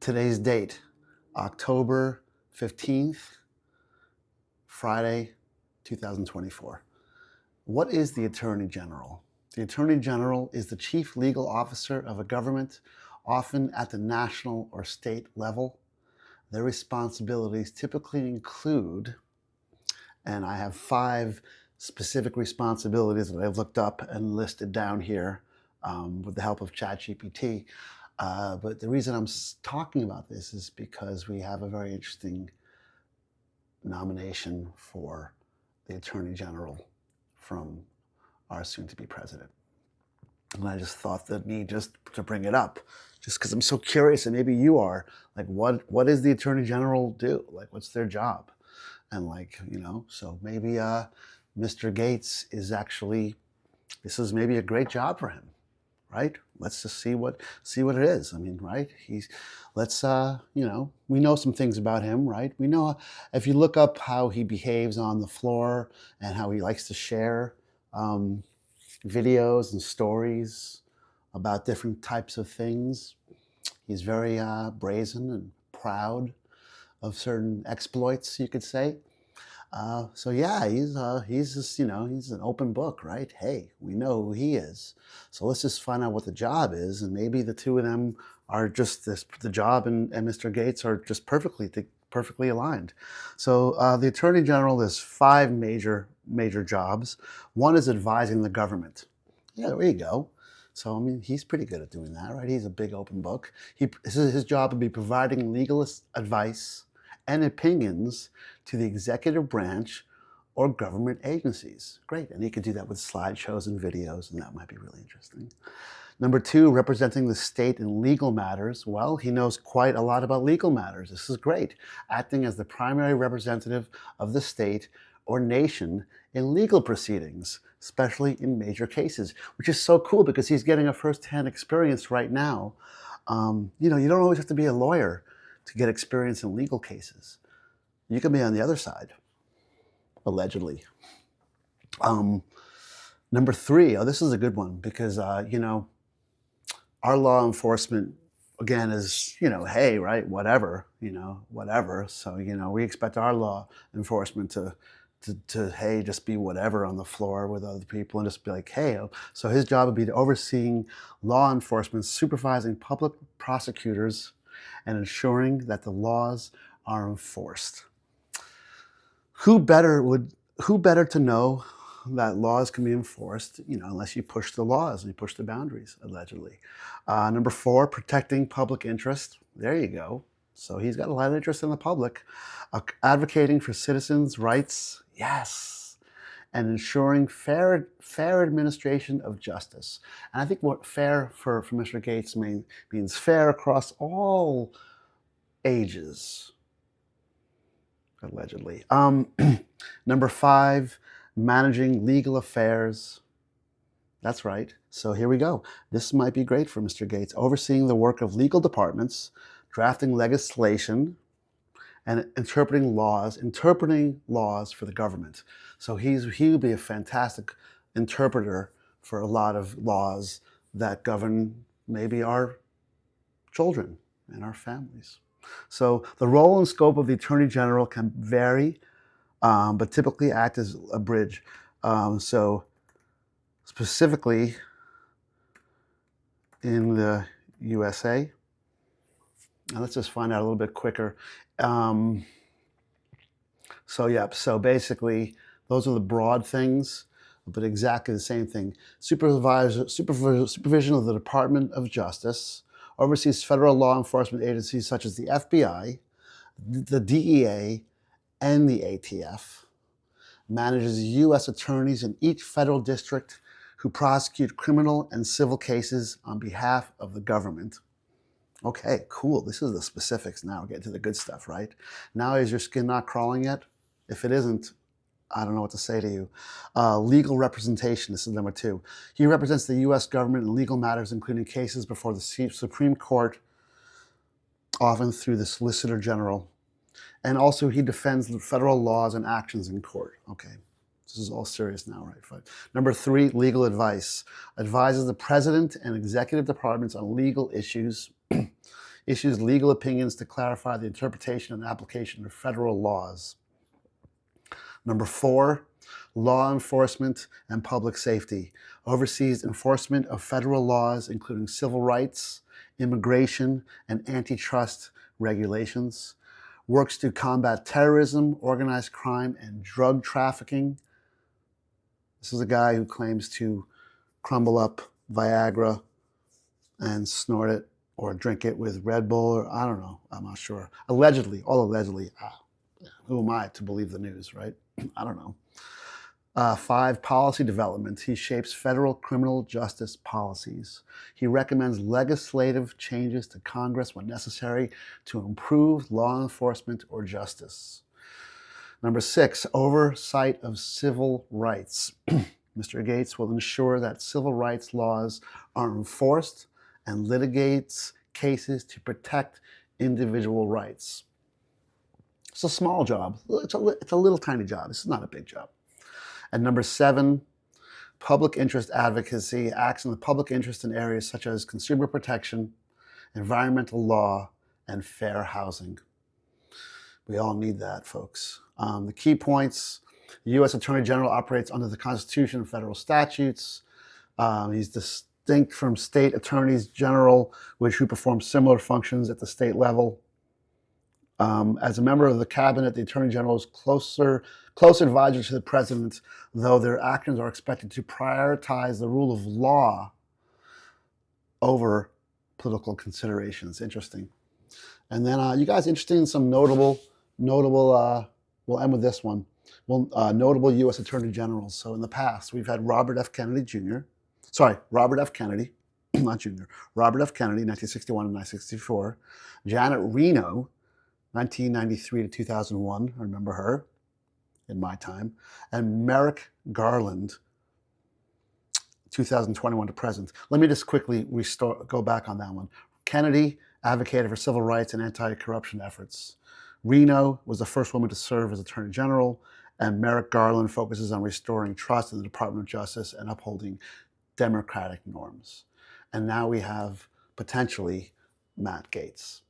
Today's date, October 15th, Friday, 2024. What is the Attorney General? The Attorney General is the chief legal officer of a government, often at the national or state level. Their responsibilities typically include, and I have 5 specific responsibilities that I've looked up and listed down here with the help of ChatGPT. But the reason I'm talking about this is because we have a very interesting nomination for the Attorney General from our soon-to-be president. And I just thought the need just to bring it up, just because I'm so curious, and maybe you are, like, what does the Attorney General do? Like, what's their job? And so maybe Mr. Gates is actually, this is maybe a great job for him. Right? Let's just see what it is. I mean, right? We know some things about him, right? We know if you look up how he behaves on the floor and how he likes to share videos and stories about different types of things. He's very brazen and proud of certain exploits, you could say. So yeah, he's just, he's an open book, right? Hey, we know who he is. So let's just find out what the job is, and maybe the two of them are just the job and Mr. Gates are just perfectly aligned. So the Attorney General has 5 major jobs. One is advising the government. Yeah, there you go. So I mean, he's pretty good at doing that, right? He's a big open book. His job would be providing legal advice and opinions to the executive branch or government agencies. Great, and he could do that with slideshows and videos, and that might be really interesting. Number 2, representing the state in legal matters. Well, he knows quite a lot about legal matters. This is great. Acting as the primary representative of the state or nation in legal proceedings, especially in major cases, which is so cool because he's getting a first-hand experience right now. You don't always have to be a lawyer to get experience in legal cases. You can be on the other side, allegedly. Number 3, this is a good one because, our law enforcement, again, is, hey, right, whatever. So, we expect our law enforcement to hey, just be whatever on the floor with other people and just be like, hey. So his job would be to overseeing law enforcement, supervising public prosecutors, and ensuring that the laws are enforced. Who better to know that laws can be enforced, unless you push the laws and you push the boundaries, allegedly. Number 4, protecting public interest. There you go. So he's got a lot of interest in the public. Advocating for citizens' rights, yes. And ensuring fair administration of justice. And I think what fair for Mr. Gates means fair across all ages, allegedly. Number 5, managing legal affairs. That's right. So here we go. This might be great for Mr. Gates. Overseeing the work of legal departments, drafting legislation, and interpreting laws for the government. So he would be a fantastic interpreter for a lot of laws that govern maybe our children and our families. So the role and scope of the Attorney General can vary, but typically act as a bridge. So specifically in the USA, and let's just find out a little bit quicker. So basically, those are the broad things, but exactly the same thing. Supervision of the Department of Justice, oversees federal law enforcement agencies such as the FBI, the DEA, and the ATF, manages U.S. attorneys in each federal district who prosecute criminal and civil cases on behalf of the government. Okay, cool. This is the specifics now. We're getting to the good stuff, right? Now, is your skin not crawling yet? If it isn't, I don't know what to say to you. Legal representation, this is number 2. He represents the U.S. government in legal matters, including cases before the Supreme Court, often through the Solicitor General. And also he defends the federal laws and actions in court. Okay, this is all serious now, right? Fine. Number 3, legal advice. Advises the president and executive departments on legal issues. issues legal opinions to clarify the interpretation and application of federal laws. Number 4, law enforcement and public safety. Oversees enforcement of federal laws, including civil rights, immigration, and antitrust regulations. Works to combat terrorism, organized crime, and drug trafficking. This is a guy who claims to crumble up Viagra and snort it or drink it with Red Bull, or I don't know, I'm not sure. Allegedly, all allegedly. Who am I to believe the news, right? I don't know. 5, policy development. He shapes federal criminal justice policies. He recommends legislative changes to Congress when necessary to improve law enforcement or justice. Number 6, oversight of civil rights. Mr. Gates will ensure that civil rights laws are enforced and litigates cases to protect individual rights. It's a small job. It's a little tiny job. This is not a big job. And number 7, public interest advocacy. Acts in the public interest in areas such as consumer protection, environmental law, and fair housing. We all need that, folks. The key points: the U.S. Attorney General operates under the Constitution and federal statutes. He's distinct from state attorneys general, who perform similar functions at the state level. As a member of the cabinet, the Attorney General is close advisor to the President, though their actions are expected to prioritize the rule of law over political considerations. Interesting. And then you guys interested in some notable, we'll end with this one. Notable U.S. Attorney Generals. So in the past, we've had Robert F. Kennedy, not Jr., Robert F. Kennedy, 1961 and 1964, Janet Reno, 1993 to 2001, I remember her in my time, and Merrick Garland, 2021 to present. Let me just quickly go back on that one. Kennedy advocated for civil rights and anti-corruption efforts. Reno was the first woman to serve as Attorney General, and Merrick Garland focuses on restoring trust in the Department of Justice and upholding democratic norms. And now we have, potentially, Matt Gaetz.